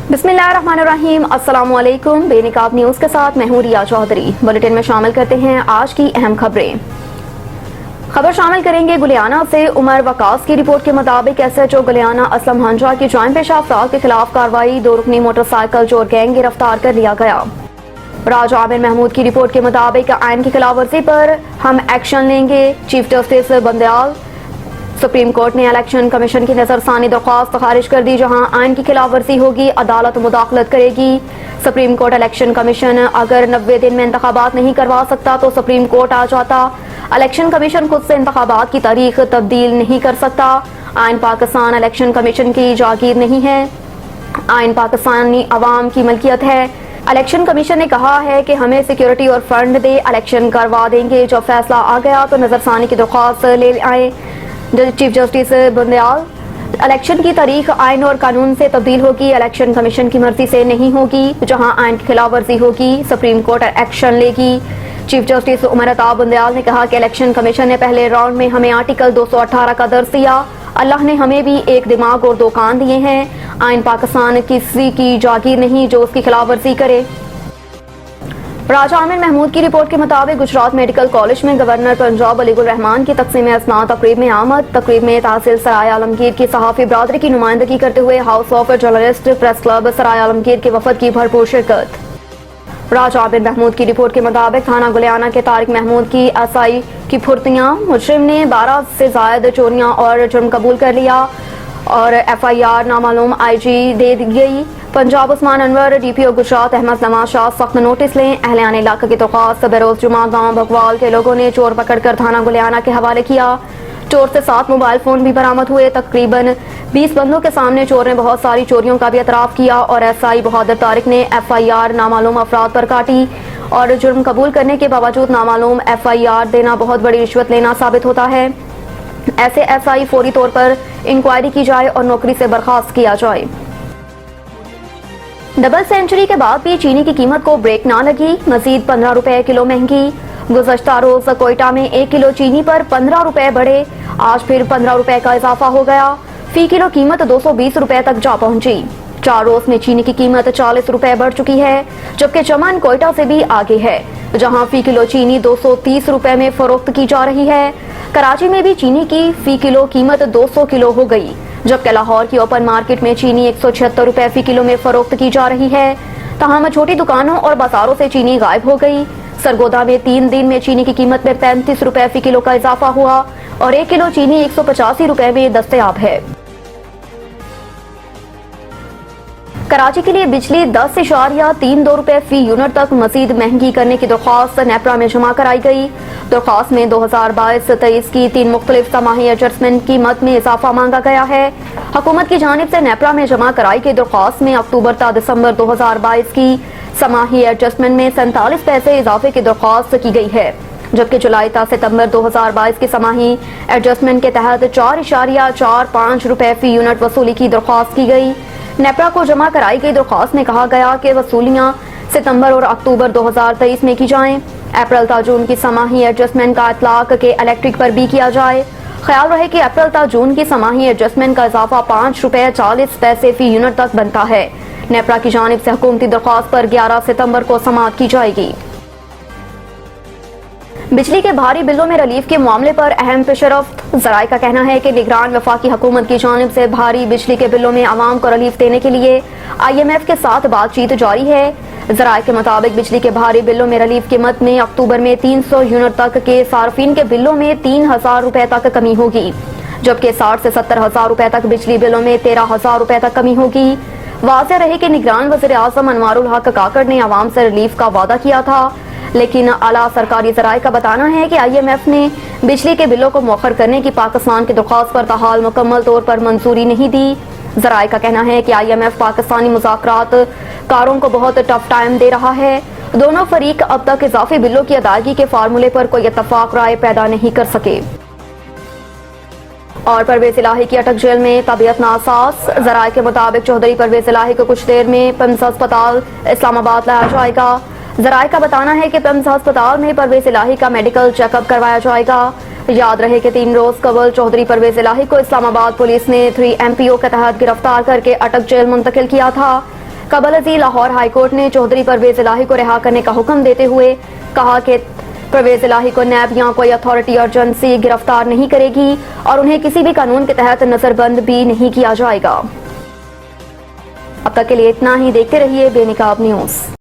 बिस्मिल्लाहिर्रहमानिर्रहीम। अस्सलामुअलैकुम। बेनिकाब न्यूज़ के साथ मैं हूं रिया चौधरी। बुलेटिन में शामिल करते हैं आज की अहम खबरें। खबर शामिल करेंगे गुलियाना से उमर वकास की रिपोर्ट के मुताबिक SHO गुलियाना असलम हंजा की ज्वाइन पेशा अफराद के खिलाफ कार्रवाई। 2 रुकनी मोटरसाइकिल चोर गैंग गिरफ्तार कर लिया गया। राजा आमिर महमूद की रिपोर्ट के मुताबिक आइन की खिलाफवर्जी पर हम एक्शन लेंगे। Chief justice Bandial. Supreme court ने इलेक्शन कमीशन की नजरसानी दरख्वास्त खारिज कर दी। जहां आइन की खिलाफवर्जी होगी अदालत मुदाखलत करेगी। सुप्रीम कोर्ट इलेक्शन कमीशन अगर 90 दिन में इंतखाबात नहीं करवा सकता तो सुप्रीम कोर्ट आ जाता। इलेक्शन कमीशन खुद से इंतखाबात की तारीख तब्दील नहीं कर सकता। आइन पाकिस्तान इलेक्शन कमीशन की जागीर नहीं है। आइन पाकिस्तानी अवाम की मलकियत है। इलेक्शन कमीशन ने कहा है कि हमें सिक्योरिटी और फंड दे, इलेक्शन करवा देंगे। जब फैसला आ गया तो नजरसानी की दरख्वास्त ले आए। Chief justice Bandial. इलेक्शन की तारीख आइन और कानून से तब्दील होगी, इलेक्शन कमीशन की मर्जी से नहीं होगी। जहां आइन की खिलाफवर्जी होगी सुप्रीम कोर्ट एक्शन लेगी। चीफ जस्टिस उमर अताब बंदयाल ने कहा कि इलेक्शन कमीशन ने पहले राउंड में हमें आर्टिकल 218 का दर्ज दिया। अल्लाह ने हमें भी एक दिमाग और 2 कान दिए हैं। आइन पाकिस्तान किसी की जागीर नहीं जो उसकी खिलाफवर्जी करे। राजा आमिर महमूद की रिपोर्ट के मुताबिक गुजरात मेडिकल कॉलेज में गवर्नर पंजाब अलीगुल रहमान की तकसीम असनाद तकरीब में आमद। तकरीब में तहसील सराय आलमगीर की सहाफ़ी बरादरी की नुमाइंदगी करते हुए house of journalist press club Sarai Alamgir के वफद की भरपूर शिरकत। राजा आमिर महमूद की रिपोर्ट के मुताबिक थाना गुलियाना के तारिक महमूद की SI की फुर्तियां। मुजरिम ने 12 से ज्यादा चोरियां और जुर्म कबूल कर लिया और FIR नामालूम IG दे दी गई। पंजाब उस्मान अनवर DPO गुजरात अहमद नवाज शाह सख्त नोटिस लें। अहलियान इलाका की दरख्वास्त। बरोज जुमा गांव भगवाल के लोगों ने चोर पकड़कर थाना गुलियाना के हवाले किया। चोर से 7 मोबाइल फोन भी बरामद हुए। तकरीबन 20 बंदों के सामने चोर ने बहुत सारी चोरियों का भी एतराफ किया और SI बहादुर तारिक ने FIR नामालूम अफराद पर काटी और जुर्म कबूल करने के बावजूद नामालूम FIR देना बहुत बड़ी रिश्वत लेना साबित होता है। ऐसे SI फौरी तौर पर इंक्वायरी की जाए और नौकरी से बर्खास्त किया जाए। डबल सेंचुरी के बाद भी चीनी की कीमत को ब्रेक ना लगी। मजीद 15 रुपए किलो महंगी। गुज़श्ता रोज कोयटा में 1 किलो चीनी पर 15 रुपए बढ़े। आज फिर 15 रुपए का इजाफा हो गया। फी किलो कीमत 220 रुपए तक जा पहुंची। 4 रोज में चीनी की कीमत 40 रुपए बढ़ चुकी है, जबकि चमन कोयटा से भी आगे है जहां फी किलो चीनी 230 रुपए में फरोख्त की जा रही है। कराची में भी चीनी की फी किलो कीमत 200 किलो हो गई, जबकि लाहौर की ओपन मार्केट में चीनी 176 रुपए फी किलो में फरोख्त की जा रही है। तमाम छोटी दुकानों और बाजारों से चीनी गायब हो गई। सरगोदा में 3 दिन में चीनी की कीमत में 35 रुपए फी किलो का इजाफा हुआ और 1 किलो चीनी 185 रुपए में दस्तयाब है। कराची के लिए बिजली 10.32 रुपए फी यूनिट तक मजीद महंगी करने की दरख्वास्त नेपरा में जमा कराई गई। दरख्वास्त में 2022-23 की 3 मुख्तलिफ समाही एडजस्टमेंट की मद में इजाफा मांगा गया है। हुकूमत की जानिब से नेपरा में जमा कराई गई दरख्वास्त में अक्टूबर ta दिसंबर 2022 की समाही एडजस्टमेंट में 47 पैसे इजाफे की दरख्वास्त की गई है, जबकि जुलाई ta सितंबर 2022 की समाही एडजस्टमेंट के तहत 4.45 रुपए फी यूनिट वसूली की दरख्वास्त की गई। नेपरा को जमा कराई गई दरख्वास्त में कहा गया कि वसूलियां सितंबर और अक्टूबर 2023 में की जाएं। अप्रैल ta जून की समाही एडजस्टमेंट का इतलाक के इलेक्ट्रिक पर भी किया जाए। ख्याल रहे कि अप्रैल ta जून की समाही एडजस्टमेंट का इजाफा 5 रुपए 40 पैसे फी यूनिट तक बनता है। नेपरा की जानिब से हुकूमती दरख्वास्त पर 11 सितंबर को समाअत की जाएगी। बिजली के भारी बिलों में रिलीफ के मामले पर अहम पेशरफ्त। जराए का कहना है कि निगरान वफाकी हुकूमत की जानिब से भारी बिजली के बिलों में आवाम को रिलीफ देने के लिए IMF के साथ बातचीत जारी है। जराए के मुताबिक बिजली के भारी बिलों में रिलीफ की मद में अक्टूबर में 300 यूनिट तक के सार्फिन के बिलों में 3000 रुपए तक कमी होगी, जबकि 60 से 70 हजार रुपए तक बिजली बिलों में 13,000 रुपए तक कमी होगी। वाज़ेह रहे कि निगरान वज़ीर आज़म अनवारुल हक काकड़ ने आवाम से रिलीफ का वादा किया था, लेकिन आला सरकारी जराए का बताना है कि IMF ने बिजली के बिलों को मौखर करने की पाकिस्तान की दरख्वास्त पर ताहाल मुकम्मल तौर पर मंजूरी नहीं दी। जराए का कहना है कि IMF पाकिस्तानी मुज़ाकरात कारों को बहुत टफ टाइम दे रहा है। दोनों फरीक अब तक इजाफी बिलों की अदायगी के फार्मूले पर कोई इत्तफाक राय पैदा नहीं कर सके। और परवेज इलाही की अटक जेल में तबीयत नासाज। जराए के मुताबिक चौधरी परवेज इलाही को कुछ देर में पिम्स अस्पताल इस्लामाबाद लाया जाएगा। जराए का बताना है कि पिम्स अस्पताल में परवेज इलाही का मेडिकल चेकअप करवाया जाएगा। याद रहे कि 3 रोज कबल चौधरी परवेज इलाही को इस्लामाबाद पुलिस ने 3 MPO के तहत गिरफ्तार करके अटक जेल मुंतकिल किया था। कबल अजी लाहौर हाईकोर्ट ने चौधरी परवेज इलाही को रिहा करने का हुक्म देते हुए कहा कि परवेज इलाही को नैब या कोई अथॉरिटी एजेंसी गिरफ्तार नहीं करेगी और उन्हें किसी भी कानून के तहत नजरबंद भी नहीं किया जाएगा। अब तक के लिए इतना ही। देखते रहिए बेनिकाब न्यूज।